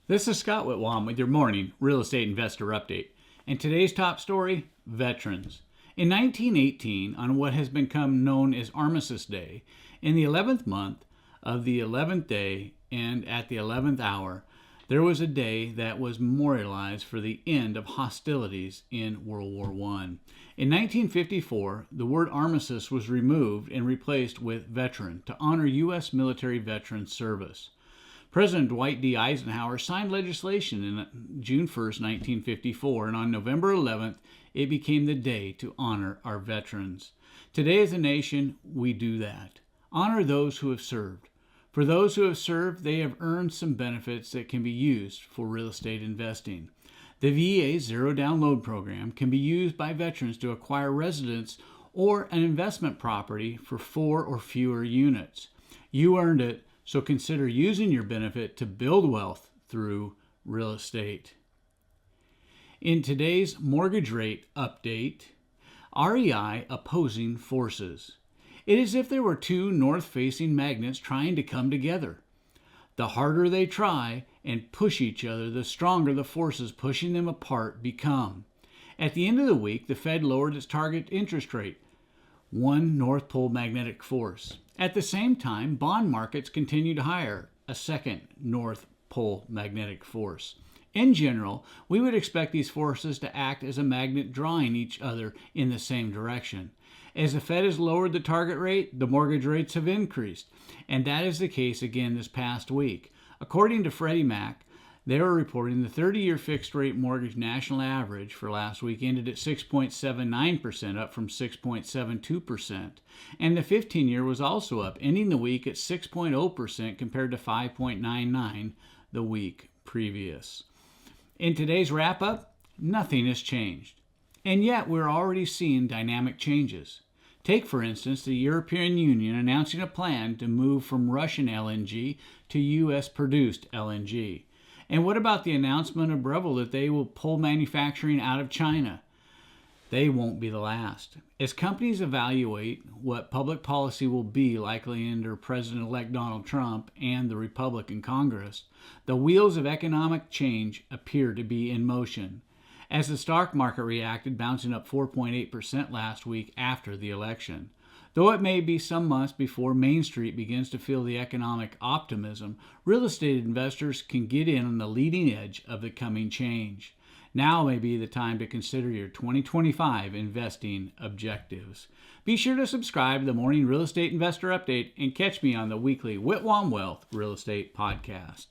This is Scott Whitwam with your morning real estate investor update. And today's top story, veterans. In 1918, on what has become known as Armistice Day, in the 11th month of the 11th day and at the 11th hour, there was a day that was memorialized for the end of hostilities in World War I. In 1954, the word armistice was removed and replaced with veteran to honor U.S. military veteran service. President Dwight D. Eisenhower signed legislation on June 1, 1954, and on November 11th, it became the day to honor our veterans. Today as a nation, we do that. Honor those who have served. For those who have served, they have earned some benefits that can be used for real estate investing. The VA Zero Down Loan Program can be used by veterans to acquire residence or an investment property for 4 or fewer units. You earned it. So consider using your benefit to build wealth through real estate. In today's mortgage rate update, REI Opposing Forces. It is as if there were two north-facing magnets trying to come together. The harder they try and push each other, the stronger the forces pushing them apart become. At the end of the week, the Fed lowered its target interest rate, one North Pole magnetic force. At the same time, bond markets continued higher, a second North Pole magnetic force. In general, we would expect these forces to act as a magnet drawing each other in the same direction. As the Fed has lowered the target rate, the mortgage rates have increased, and that is the case again this past week. According to Freddie Mac, they were reporting the 30-year fixed-rate mortgage national average for last week ended at 6.79%, up from 6.72%. And the 15-year was also up, ending the week at 6.0% compared to 5.99% the week previous. In today's wrap-up, nothing has changed. And yet we're already seeing dynamic changes. Take, for instance, the European Union announcing a plan to move from Russian LNG to U.S.-produced LNG. And what about the announcement of Breville that they will pull manufacturing out of China? They won't be the last. As companies evaluate what public policy will be likely under President-elect Donald Trump and the Republican Congress, the wheels of economic change appear to be in motion. As the stock market reacted, bouncing up 4.8% last week after the election. Though it may be some months before Main Street begins to feel the economic optimism, real estate investors can get in on the leading edge of the coming change. Now may be the time to consider your 2025 investing objectives. Be sure to subscribe to the Morning Real Estate Investor Update and catch me on the weekly Whitwam Wealth Real Estate Podcast.